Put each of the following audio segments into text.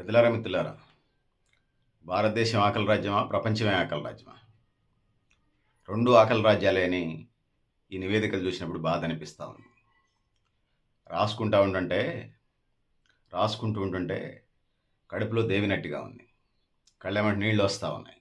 పెద్దలారా మిత్రులారా, భారతదేశం ఆకలి రాజ్యమా? ప్రపంచమే ఆకలి రాజ్యమా? రెండు ఆకలి రాజ్యాలే అని ఈ నివేదికలు చూసినప్పుడు బాధ అనిపిస్తూ ఉంది. రాసుకుంటా ఉంటుంటే రాసుకుంటూ ఉంటుంటే కడుపులో దేవినట్టుగా ఉంది. కళ్ళెమ్మట నీళ్ళు వస్తూ ఉన్నాయి.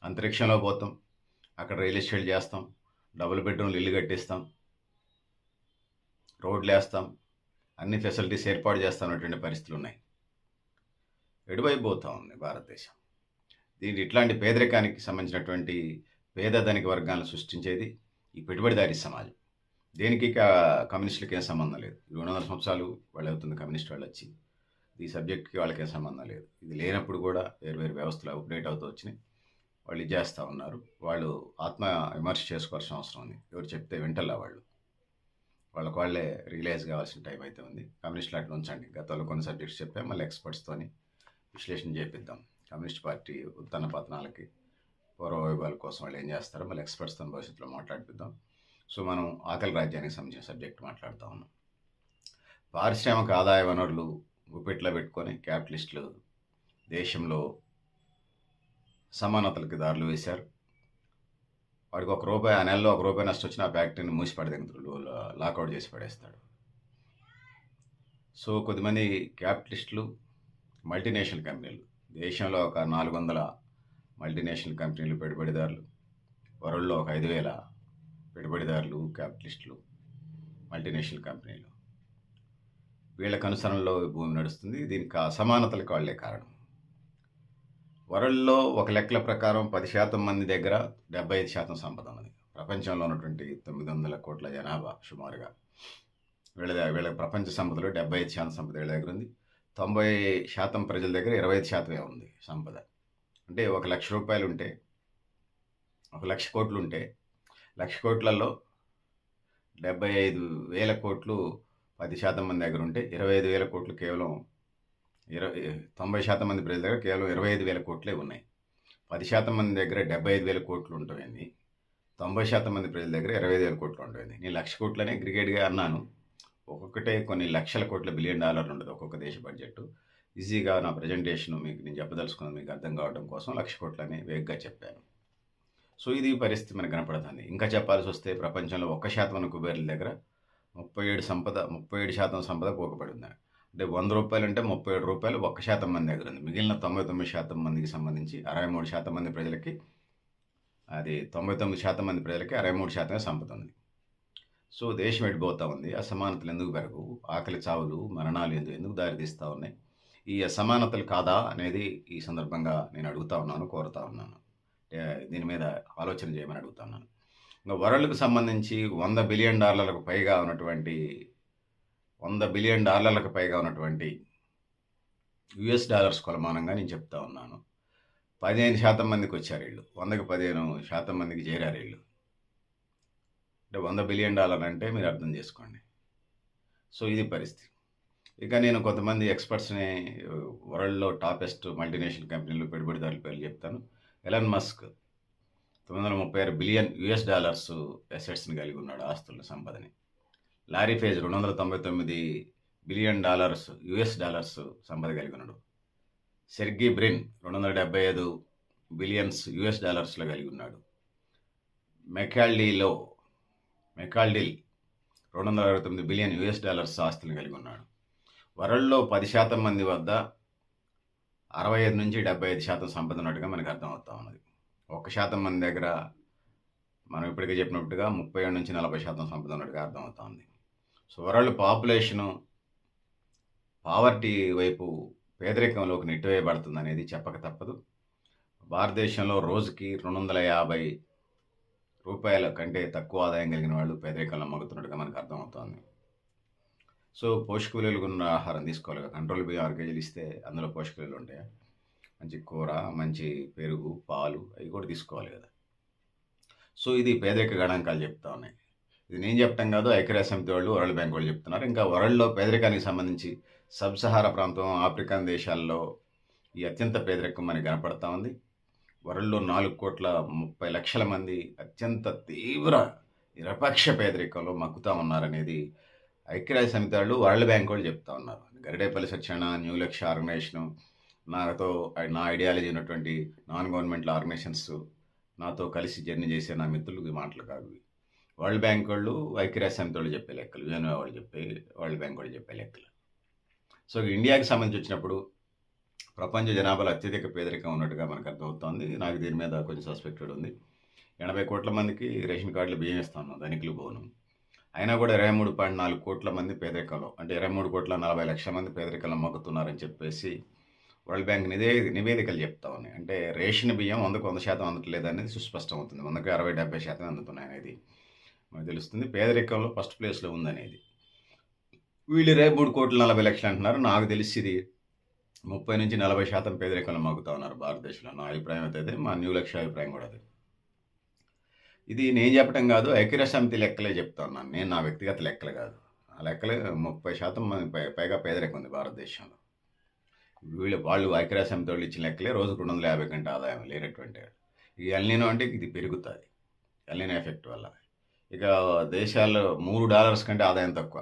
అంతరిక్షంలో పోతాం, అక్కడ రియల్ ఎస్టేట్ చేస్తాం, డబుల్ బెడ్రూమ్లు ఇల్లు కట్టిస్తాం, రోడ్లు వేస్తాం, అన్ని ఫెసిలిటీస్ ఏర్పాటు చేస్తామన్నటువంటి పరిస్థితులు ఉన్నాయి. ఎటువైపు పోతా ఉంది భారతదేశం? దీంట్లో ఇట్లాంటి పేదరికానికి సంబంధించినటువంటి పేద ధనిక వర్గాలను సృష్టించేది ఈ పెట్టుబడిదారీ సమాజం. దేనికి కమ్యూనిస్టులకి ఏం సంబంధం లేదు. 200 సంవత్సరాలు వాళ్ళు అవుతుంది కమ్యూనిస్ట్ వాళ్ళు వచ్చి. ఈ సబ్జెక్ట్కి వాళ్ళకి ఏం సంబంధం లేదు. ఇది లేనప్పుడు కూడా వేరు వ్యవస్థలు అప్డేట్ అవుతూ వచ్చినాయి. వాళ్ళు ఇది చేస్తూ ఉన్నారు. వాళ్ళు ఆత్మ విమర్శ చేసుకోవాల్సిన అవసరం ఉంది. ఎవరు చెప్తే వింటల్లా వాళ్ళే రియలైజ్ కావాల్సిన టైం అయితే ఉంది. కమ్యూనిస్టులు అట్లా ఉంచండి. గతంలో కొన్ని సబ్జెక్ట్స్ చెప్పాం, మళ్ళీ ఎక్స్పర్ట్స్తోని విశ్లేషణ చేపిద్దాం. కమ్యూనిస్ట్ పార్టీ ఉత్థాన పతనాలకి పూర్వవైభవాల కోసం వాళ్ళు ఏం చేస్తారో మళ్ళీ ఎక్స్పర్ట్స్తో భవిష్యత్తులో మాట్లాడిపిద్దాం. సో మనం ఆకలి రాజ్యానికి సంబంధించిన సబ్జెక్ట్ మాట్లాడుతూ ఉన్నాం. పారిశ్రామిక ఆదాయ వనరులు గుప్పెట్లో పెట్టుకొని క్యాపిటలిస్టులు దేశంలో సమానతలకి దారులు వేశారు. వాడికి ₹1 ఆ నెలలో ₹1 నష్టం వచ్చిన ఆ ఫ్యాక్టరీని మూసి పడదెంగుతాడు, లాకౌట్ చేసి పడేస్తాడు. సో కొద్దిమంది క్యాపిటలిస్టులు, మల్టీనేషనల్ కంపెనీలు, దేశంలో ఒక 400 మల్టీనేషనల్ కంపెనీలు, పెట్టుబడిదారులు, వరల్డ్లో ఒక 5,000 పెట్టుబడిదారులు, క్యాపిటలిస్టులు, మల్టీనేషనల్ కంపెనీలు, వీళ్ళ అనుసరణలో భూమి నడుస్తుంది. దీనికి అసమానతలకు వాళ్లే కారణం. వరల్డ్లో ఒక లెక్కల ప్రకారం 10% మంది దగ్గర 75% సంపద ఉన్నది. ప్రపంచంలో ఉన్నటువంటి 900 కోట్ల జనాభా సుమారుగా వీళ్ళ ప్రపంచ సంపదలో 75% సంపద వీళ్ళ దగ్గర ఉంది. 90% ప్రజల దగ్గర 25% ఉంది సంపద. అంటే ₹1,00,000 ఉంటే, 1,00,000 కోట్లు ఉంటే, 1,00,000 కోట్లలో 75,000 కోట్లు 10% మంది దగ్గర ఉంటే 25,000 కోట్లు కేవలం 90% మంది ప్రజల దగ్గర కేవలం 25,000 కోట్లే ఉన్నాయి. 10% మంది దగ్గర 75,000 కోట్లు ఉంటుంది. 90% మంది ప్రజల దగ్గర 25,000 కోట్లు ఉంటుంది. నేను 1,00,000 కోట్లనే క్రికెట్గా అన్నాను. ఒక్కొక్కటే కొన్ని లక్షల కోట్ల $1 బిలియన్ ఉంటుంది ఒక్కొక్క దేశ బడ్జెట్. ఈజీగా నా ప్రజెంటేషన్ మీకు నేను చెప్పదలుచుకున్నది మీకు అర్థం కావడం కోసం 1,00,000 కోట్లని వేగంగా చెప్పాను. సో ఇది పరిస్థితి మనకు కనపడుతుంది. ఇంకా చెప్పాల్సి వస్తే ప్రపంచంలో 1% ఉన్న కుబేర్ల దగ్గర 37% సంపద పోకపడి ఉంది. అంటే ₹100 అంటే ₹37 1% మంది దగ్గర ఉంది. మిగిలిన 99% మందికి సంబంధించి 63% మంది ప్రజలకి, అది 99% మంది ప్రజలకి 63% సంపద ఉంది. సో దేశం ఎడిపోతూ ఉంది. అసమానతలు ఎందుకు పెరగవు? ఆకలి చావులు, మరణాలు ఎందుకు దారితీస్తూ ఉన్నాయి? ఈ అసమానతలు కాదా అనేది ఈ సందర్భంగా నేను అడుగుతా ఉన్నాను, కోరుతా ఉన్నాను. దీని మీద ఆలోచన చేయమని అడుగుతా ఉన్నాను. ఇంకా వరల్డ్కి సంబంధించి $100 బిలియన్ పైగా ఉన్నటువంటి $100 బిలియన్ పైగా ఉన్నటువంటి US కొలమానంగా నేను చెప్తా ఉన్నాను. 15% మందికి వచ్చారు వీళ్ళు. 100కి 15% మందికి చేరారు వీళ్ళు. అంటే $100 బిలియన్ అంటే మీరు అర్థం చేసుకోండి. సో ఇది పరిస్థితి. ఇక నేను కొంతమంది ఎక్స్పర్ట్స్ని వరల్డ్లో టాపెస్ట్ మల్టీనేషనల్ కంపెనీలు, పెట్టుబడిదారుల పేర్లు చెప్తాను. ఎలన్ మస్క్ $936 బిలియన్ అసెట్స్ని కలిగి ఉన్నాడు, ఆస్తుల సంపదని. లారీ పేజ్ $299 బిలియన్ సంపద కలిగి ఉన్నాడు. సెర్గీ బ్రిన్ $275 బిలియన్స్ కలిగి ఉన్నాడు. మెకాల్డిల్ $269 బిలియన్ ఆస్తులను కలిగి ఉన్నాడు. వరల్డ్లో 10% మంది వద్ద 65 నుంచి 75% సంపద ఉన్నట్టుగా మనకు అర్థమవుతా ఉన్నది. 1% మంది దగ్గర మనం ఇప్పటికే చెప్పినట్టుగా 37 నుంచి 40% సంపద ఉన్నట్టుగా అర్థమవుతా ఉంది. సో వరల్డ్ పాపులేషను పావర్టీ వైపు, పేదరికంలోకి నెట్టివేయబడుతుంది అనేది చెప్పక తప్పదు. భారతదేశంలో రోజుకి ₹250 కంటే తక్కువ ఆదాయం కలిగిన వాళ్ళు పేదరికంలో మగ్గుతున్నట్టుగా మనకు అర్థమవుతుంది. సో పోషక విలువలు ఉన్న ఆహారం తీసుకోవాలి. కంట్రోల్ బియ్యం 6 కేజీలు ఇస్తే అందులో పోషక విలువలు ఉంటాయి. మంచి కూర, మంచి పెరుగు, పాలు అవి కూడా తీసుకోవాలి కదా. సో ఇది పేదరిక గణాంకాలు చెప్తా ఉన్నాయి. ఇది నేను చెప్పటం కాదు, ఐక్యరాజ్య సమితి వాళ్ళు, వరల్డ్ బ్యాంక్ వాళ్ళు చెప్తున్నారు. ఇంకా వరల్డ్లో పేదరికానికి సంబంధించి సబ్సహారా ప్రాంతం, ఆఫ్రికన్ దేశాల్లో ఈ అత్యంత పేదరికం మనకి కనపడతా ఉంది. వరల్డ్లో 4,30,00,000 మంది అత్యంత తీవ్ర నిరపేక్ష పేదరికంలో మగ్గుతూ ఉన్నారనేది ఐక్యరాజ్య సమితి వాళ్ళు, వరల్డ్ బ్యాంక్ వాళ్ళు చెప్తా ఉన్నారు. గరిడేపల్లి సత్యనారాయణ, న్యూ లక్ష్య ఆర్గనైజేషను, నాతో నా ఐడియాలజీ ఉన్నటువంటి నాన్ గవర్నమెంటల్ ఆర్గనైజేషన్స్, నాతో కలిసి జర్నీ చేసే నా మిత్రులు ఈ మాటలు కాదు ఇవి. వరల్డ్ బ్యాంక్ వాళ్ళు, ఐక్యరాజ్య సమితి వాళ్ళు చెప్పే లెక్కలు, యుఎన్ఓ వాళ్ళు చెప్పే, వరల్డ్ బ్యాంక్ వాళ్ళు చెప్పే లెక్కలు. సో ఇండియాకి సంబంధించి వచ్చినప్పుడు ప్రపంచ జనాభాలో అత్యధిక పేదరికం ఉన్నట్టుగా మనకు అర్థమవుతోంది. నాకు దీని మీద కొంచెం సస్పెక్టెడ్ ఉంది. 80 కోట్ల మందికి రేషన్ కార్డులు బియ్యం ఇస్తా ఉన్నాం, ధనికులు పోను. అయినా కూడా 23.4 కోట్ల మంది పేదరికంలో, అంటే 23,40,00,000 మంది పేదరికంలో మొక్కుతున్నారని చెప్పేసి వరల్డ్ బ్యాంక్ నివేదికలు చెప్తా ఉన్నాయి. అంటే రేషన్ బియ్యం 100% అందట్లేదు అనేది సుస్పష్టం అవుతుంది. 100కి 60-70% అందుతున్నాయి అనేది మనకు తెలుస్తుంది. పేదరికంలో ఫస్ట్ ప్లేస్లో ఉందనేది. వీళ్ళు 23,40,00,000 అంటున్నారు. నాకు తెలిసి ఇది 30-40% పేదరికంలో మగ్గుతా ఉన్నారు భారతదేశంలో. నా అభిప్రాయం అయితే మా న్యూ లక్ష్య అభిప్రాయం కూడా అది. ఇది నేను చెప్పడం కాదు, ఐక్యరాజ్య సమితి లెక్కలే చెప్తా ఉన్నాను. నేను నా వ్యక్తిగత లెక్కలు కాదు. ఆ లెక్కలే 30% మంది పైగా పేదరికం ఉంది భారతదేశంలో. వాళ్ళు ఐక్యరాజ్య సమితి వాళ్ళు ఇచ్చిన లెక్కలే రోజుకు 250 గంటల ఆదాయం లేనటువంటి. ఈ ఎల్నినో అంటే ఇది పెరుగుతుంది, ఎల్నినో ఎఫెక్ట్ వల్ల. ఇక దేశాల్లో $3 కంటే ఆదాయం తక్కువ,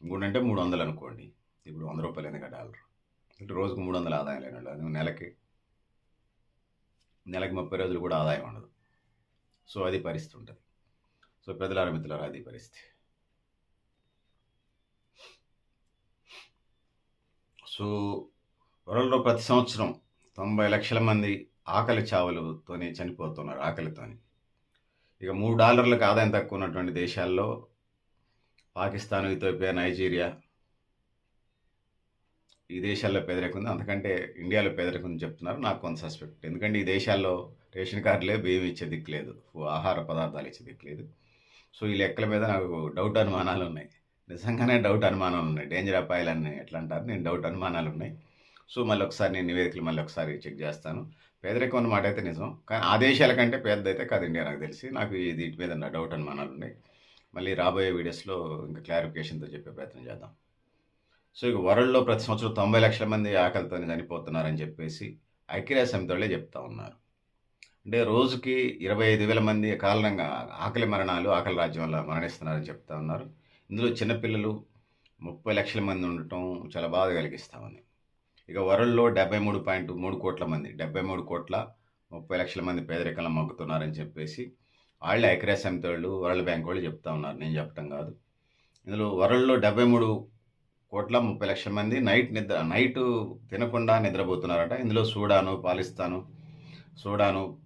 ఇంకోటంటే 300 అనుకోండి. ఇప్పుడు ₹100 ఎందుకు డాలర్, అంటే రోజుకు 300 ఆదాయం లేని వాళ్ళు, నెలకి 30 రోజులు కూడా ఆదాయం ఉండదు. సో అది పరిస్థితి ఉంటుంది. సో పెద్దలారా మిత్రులారా, అది పరిస్థితి. సో వరల్డ్లో ప్రతి సంవత్సరం 90 లక్షల మంది ఆకలి చావులతోని చనిపోతున్నారు, ఆకలితోని. ఇక $3 ఆదాయం తక్కువ ఉన్నటువంటి దేశాల్లో పాకిస్తాన్, ఇథియోపియా, నైజీరియా, ఈ దేశాల్లో పేదరికం ఉంది. అంతకంటే ఇండియాలో పేదరికం ఉంది చెప్తున్నారు. నాకు కొంత సస్పెక్ట్. ఎందుకంటే ఈ దేశాల్లో రేషన్ కార్డులే, బియ్యం ఇచ్చే దిక్కులేదు, ఆహార పదార్థాలు ఇచ్చే దిక్కులేదు. సో ఈ లెక్కల మీద నాకు డౌట్ అనుమానాలు ఉన్నాయి. నిజంగానే డౌట్ అనుమానాలు ఉన్నాయి. డేంజర్ అపాయాలని ఎట్లా అంటారు, నేను డౌట్ అనుమానాలు ఉన్నాయి. సో మళ్ళీ ఒకసారి నేను నివేదికలు మళ్ళీ ఒకసారి చెక్ చేస్తాను. పేదరికం అన్నమాట అయితే నిజం, కానీ ఆ దేశాల కంటే పెద్దదైతే కాదు ఇండియా నాకు తెలిసి. నాకు వీటి మీద నా డౌట్ అనుమానాలు ఉన్నాయి. మళ్ళీ రాబోయే వీడియోస్లో ఇంకా క్లారిఫికేషన్తో చెప్పే ప్రయత్నం చేద్దాం. సో ఇక వరల్డ్లో ప్రతి సంవత్సరం 90 లక్షల మంది ఆకలితో చనిపోతున్నారని చెప్పేసి ఐక్యరాజ్య సమితి వాళ్ళే చెప్తా ఉన్నారు. అంటే రోజుకి 25,000 మంది కారణంగా ఆకలి మరణాలు, ఆకలి రాజ్యం వల్ల మరణిస్తున్నారని చెప్తా ఉన్నారు. ఇందులో చిన్నపిల్లలు 30 లక్షల మంది ఉండటం చాలా బాధ కలిగిస్తూ ఉంది. ఇక వరల్డ్లో 73.3 కోట్ల మంది, 73,30 లక్షల మంది పేదరికంలో మగ్గుతున్నారని చెప్పేసి వాళ్ళే ఐక్యరాజ్య సమితి వాళ్ళు, వరల్డ్ బ్యాంక్ వాళ్ళు చెప్తా ఉన్నారు, నేను చెప్పడం కాదు. ఇందులో వరల్డ్లో 73,30 లక్షల మంది నైట్ తినకుండా నిద్రపోతున్నారట. ఇందులో సూడాను,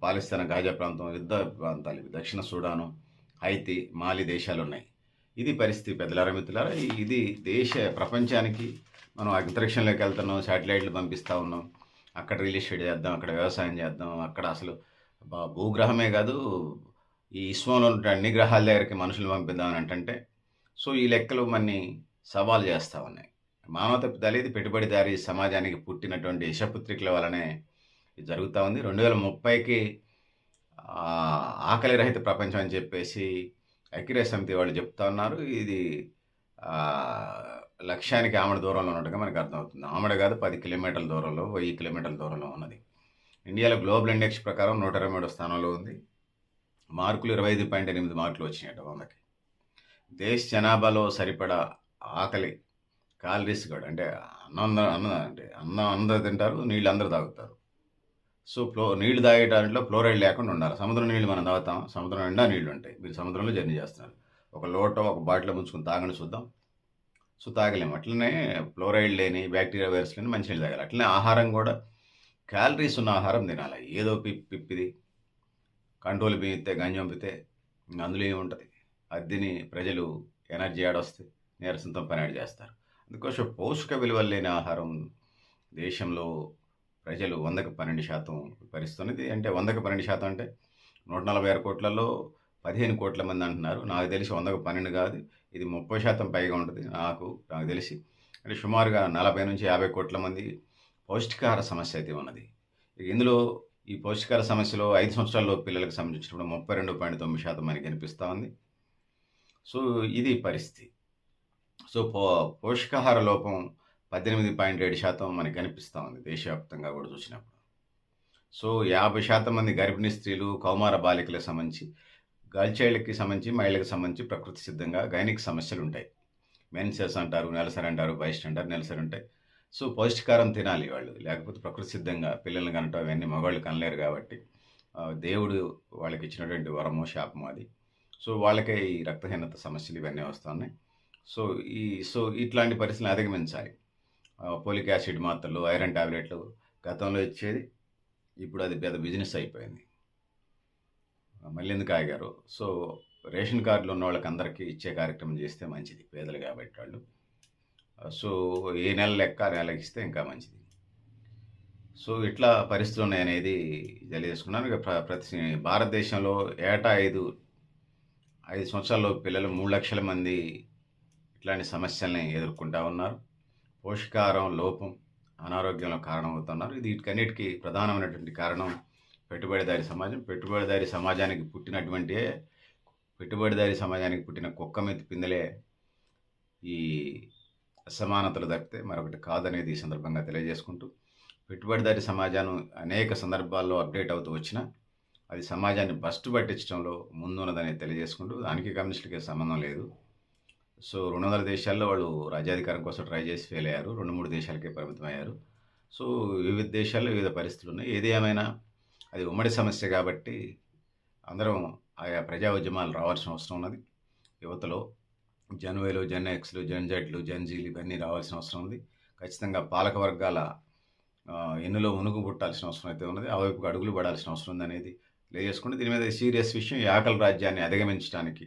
పాలిస్తాన్, గాజా ప్రాంతం, యుద్ధ ప్రాంతాలు, దక్షిణ సూడాను, హైతి, మాలి దేశాలు ఉన్నాయి. ఇది పరిస్థితి పెద్దలారా మిత్రులారా. ఇది ప్రపంచానికి మనం అంతరిక్షంలోకి వెళ్తున్నాం, శాటిలైట్లు పంపిస్తూ ఉన్నాం, అక్కడ రియల్ ఎస్టేట్ చేద్దాం, అక్కడ వ్యవసాయం చేద్దాం, అక్కడ అసలు భూగ్రహమే కాదు ఈ విశ్వంలో ఉన్న అన్ని గ్రహాల దగ్గరికి మనుషులు పంపిద్దామని అంటే. సో ఈ లెక్కలు మన్ని సవాల్ చేస్తూ ఉన్నాయి. మానవత దళిత పెట్టుబడిదారీ సమాజానికి పుట్టినటువంటి విషపుత్రికల వలనే ఇది జరుగుతూ ఉంది. 2030కి ఆకలి రహిత ప్రపంచం అని చెప్పేసి ఐక్యరాజ్య సమితి వాళ్ళు చెప్తా ఉన్నారు. ఇది లక్ష్యానికి ఆమడ దూరంలో ఉన్నట్టుగా మనకు అర్థమవుతుంది. ఆమడ కాదు, 10 కిలోమీటర్ల దూరంలో, 1000 కిలోమీటర్ల దూరంలో ఉన్నది. ఇండియాలో గ్లోబల్ ఇండెక్స్ ప్రకారం 123వ స్థానంలో ఉంది. మార్కులు 25.8 మార్కులు వచ్చినాయట 100కి. దేశ జనాభాలో సరిపడా ఆకలి క్యాలరీస్ కూడా, అంటే అన్నం అందరూ తింటారు, నీళ్ళు అందరూ తాగుతారు. సో నీళ్లు తాగే దాంట్లో ఫ్లోరైడ్ లేకుండా ఉండాలి. సముద్రం నీళ్ళు మనం తాగుతాం, సముద్రం నిండా నీళ్ళు ఉంటాయి. మీరు సముద్రంలో జర్నీ చేస్తున్నారు, ఒక లోటో ఒక బాటిల్లో ముంచుకుని తాగండి చూద్దాం. సో తాగలేము. అట్లనే ఫ్లోరైడ్ లేని, బ్యాక్టీరియా వైరస్ లేని మంచి నీళ్ళు తాగాలి. అట్లనే ఆహారం కూడా క్యాలరీస్ ఉన్న ఆహారం తినాలి. ఏదో పిప్పిది కంట్రోల్ బియ్యితే గంజి పంపితే అందులో ఏముంటుంది, అది తిని ప్రజలు ఎనర్జీ ఆడొస్తే నీరసంతో పని చేస్తారు. అందుకోసం పోషక విలువలు లేని ఆహారం దేశంలో ప్రజలు 100కి 12% పరిస్తున్నది. అంటే 100కి 12% అంటే 146 కోట్లలో 15 కోట్ల మంది అంటున్నారు. నాకు తెలిసి 100కి 12 కాదు, ఇది 30% పైగా ఉంటుంది నాకు తెలిసి. అంటే సుమారుగా 40-50 కోట్ల మంది పౌష్టికాహార సమస్య అయితే ఉన్నది. ఇందులో ఈ పౌష్టికాహార సమస్యలో 5 సంవత్సరాల పిల్లలకు సంబంధించినప్పుడు 32.9% మనకి కనిపిస్తూ ఉంది. సో ఇది పరిస్థితి. సో పోషకాహార లోపం 18.7% మనకి కనిపిస్తూ ఉంది దేశవ్యాప్తంగా కూడా చూసినప్పుడు. సో 50% మంది గర్భిణీ స్త్రీలు, కౌమార బాలికలకు సంబంధించి, గర్ల్ చైల్డ్కి సంబంధించి, మహిళలకు సంబంధించి ప్రకృతి సిద్ధంగా గైనిక్ సమస్యలు ఉంటాయి. మెన్సెస్ అంటారు, నెలసరి అంటారు, బహిష్టు అంటారు, నెలసరి ఉంటాయి. సో, పౌష్టికాహారం తినాలి వాళ్ళు. లేకపోతే ప్రకృతి సిద్ధంగా పిల్లల్ని కనటం అవన్నీ మగవాళ్ళు కనలేరు కాబట్టి దేవుడు వాళ్ళకిచ్చినటువంటి వరమో, శాపమో అది. సో, వాళ్ళకే ఈ రక్తహీనత సమస్యలు ఇవన్నీ వస్తున్నాయి. సో, ఈ సో, ఇట్లాంటి పరిస్థితులను అధిగమించాలి. ఫోలిక్ యాసిడ్ మాత్రలు, ఐరన్ టాబ్లెట్లు గతంలో ఇచ్చేది. ఇప్పుడు అది పెద్ద బిజినెస్ అయిపోయింది. మళ్ళీ ఎందుకు ఆగారు? సో, రేషన్ కార్డులు ఉన్నోళ్ళకందరికీ ఇచ్చే కార్యక్రమం చేస్తే మంచిది. పేదలు కాబట్టి వాళ్ళు. సో, ఏ నెల లెక్క ఆ నెలకిస్తే ఇంకా మంచిది. సో, ఇట్లా పరిస్థితులున్నాయనేది తెలియజేసుకున్నాను. ఇక ప్రతి భారతదేశంలో ఏటా 5 సంవత్సరాలలోపు పిల్లలు 3,00,000 మంది ఇట్లాంటి సమస్యల్ని ఎదుర్కొంటా ఉన్నారు. పోషకాహారం లోపం, అనారోగ్యంలో కారణమవుతున్నారు. వీటికన్నిటికీ ప్రధానమైనటువంటి కారణం పెట్టుబడిదారీ సమాజం. పెట్టుబడిదారీ సమాజానికి పుట్టిన కుక్క మీద పిందెలే ఈ అసమానతలు తప్పితే మరొకటి కాదనేది ఈ సందర్భంగా తెలియజేసుకుంటూ, పెట్టుబడిదారీ సమాజం అనేక సందర్భాల్లో అప్డేట్ అవుతూ వచ్చినా అది సమాజాన్ని బస్టు పట్టించడంలో ముందున్నదని తెలియజేసుకుంటూ, దానికి కమ్యూనిస్టులకి సంబంధం లేదు. సో, 200 దేశాల్లో వాళ్ళు రాజ్యాధికారం కోసం ట్రై చేసి ఫెయిల్ అయ్యారు. 2, 3 దేశాలకే పరిమితమయ్యారు. సో, వివిధ దేశాల్లో వివిధ పరిస్థితులున్నాయి. ఏది ఏమైనా అది ఉమ్మడి సమస్య కాబట్టి అందరం ఆయా ప్రజా ఉద్యమాలు రావాల్సిన అవసరం ఉన్నది. యువతలో జన్‌వైలు, జెన్ ఎక్స్‌లు, జెన్ జెడ్‌లు, జెన్ జీలు ఇవన్నీ రావాల్సిన అవసరం ఉంది. ఖచ్చితంగా పాలక వర్గాల ఎన్నులో ఉనుగు పుట్టాల్సిన అవసరం అయితే ఉన్నది. ఆ వైపుకు అడుగులు పడాల్సిన అవసరం ఉందనేది తెలియజేసుకుంటూ, దీని మీద సీరియస్ విషయం ఈ ఆకలి రాజ్యాన్ని అధిగమించడానికి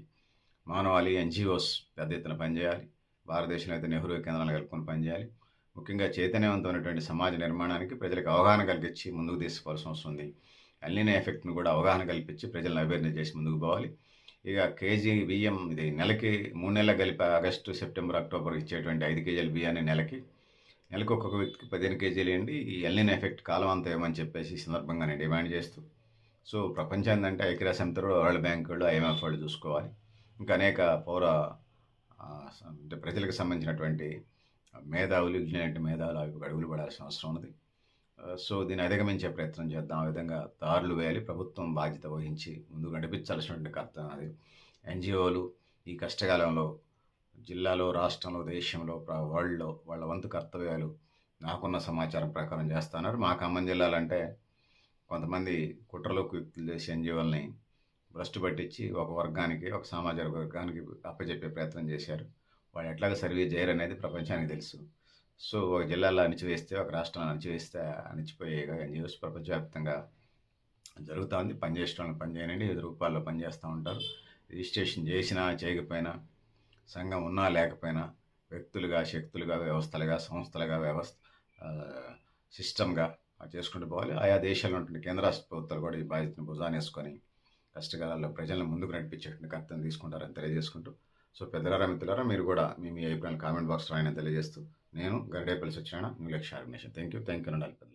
మానవాళి, ఎన్‌జీఓస్ పెద్ద ఎత్తున పనిచేయాలి. భారతదేశంలో అయితే నెహ్రూ కేంద్రాలు కలుపుకొని పనిచేయాలి. ముఖ్యంగా చైతన్యవంతమైనటువంటి సమాజ నిర్మాణానికి ప్రజలకు అవగాహన కలిగించి ముందుకు తీసుకోవాల్సిన అవసరం ఉంది. ఎల్‌నినో ఎఫెక్ట్‌ని కూడా అవగాహన కల్పించి ప్రజలను అవేర్‌నెస్ చేసి ముందుకు పోవాలి. ఇక కేజీ బియ్యం ఇది నెలకి 3 నెలలకు కలిపి ఆగస్టు, సెప్టెంబర్, అక్టోబర్ ఇచ్చేటువంటి 5 కేజీల బియ్యాన్ని నెలకి ఒక్కొక్క వ్యక్తికి 15 కేజీలు ఇవ్వండి. ఈ ఎల్‌నినో ఎఫెక్ట్ కాలం అంతా ఇవ్వమని చెప్పేసి ఈ సందర్భంగా నేను డిమాండ్ చేస్తూ, సో, ప్రపంచం ఏందంటే ఐక్యరాజ్య సమితిలో వరల్డ్ బ్యాంక్ వాళ్ళు, ఐఎంఎఫ్ వాళ్ళు చూసుకోవాలి. ఇంకా అనేక అంటే ప్రజలకు సంబంధించినటువంటి మేధావులు, విజ్ఞాన మేధావులు అవి అడుగులు పడాల్సిన అవసరం ఉన్నది. సో, దీన్ని అధిగమించే ప్రయత్నం చేద్దాం. ఆ విధంగా దారులు వేయాలి. ప్రభుత్వం బాధ్యత వహించి ముందుకు నడిపించాల్సినటువంటి కర్తవ్యం అది. ఎన్‌జీఓలు ఈ కష్టకాలంలో జిల్లాలో, రాష్ట్రంలో, దేశంలో, వరల్డ్‌లో వాళ్ళ వంతు కర్తవ్యాలు నాకున్న సమాచారం ప్రకారం చేస్తున్నారు. మా ఖమ్మం జిల్లాలంటే కొంతమంది కుట్రలోకి వ్యక్తులు చేసి ఎన్‌జీఓలని భ్రష్టు పట్టించి ఒక వర్గానికి, ఒక సామాజిక వర్గానికి అప్పచెప్పే ప్రయత్నం చేశారు. వాళ్ళు ఎట్లాగ సర్వీస్ చేయరనేది ప్రపంచానికి తెలుసు. సో, ఒక జిల్లాలో అణిచివేస్తే, ఒక రాష్ట్రంలో అణిచివేస్తే అణిచిపోయేగా ఎన్‌జీఓస్ ప్రపంచవ్యాప్తంగా జరుగుతూ ఉంది. పనిచేసేటోళ్ళని పని చేయనండి, వివిధ రూపాల్లో పనిచేస్తూ ఉంటారు. రిజిస్ట్రేషన్ చేసినా, చేయకపోయినా, సంఘం ఉన్నా లేకపోయినా, వ్యక్తులుగా, శక్తులుగా, వ్యవస్థలుగా, సంస్థలుగా, సిస్టమ్‌గా చేసుకుంటూ పోవాలి. ఆయా దేశాల్లో ఉన్నటువంటి కేంద్ర రాష్ట్ర ప్రభుత్వాలు కూడా ఈ బాధ్యతను భుజానేసుకొని కష్టకాలాల్లో ప్రజలను ముందుకు నడిపించేటువంటి కర్తవ్యం తీసుకుంటారని తెలియజేసుకుంటూ, సో, పెద్దలారా, మిత్రులారా, మీరు కూడా మీ అభిప్రాయాలు కామెంట్ బాక్స్‌లో రాయని తెలియజేస్తూ, నేను గరిడేపల్లి సత్యనారాయణ, న్యూ లక్ష్య ఆర్గనైజేషన్. Thank you. ఉండాలి పెద్దలు.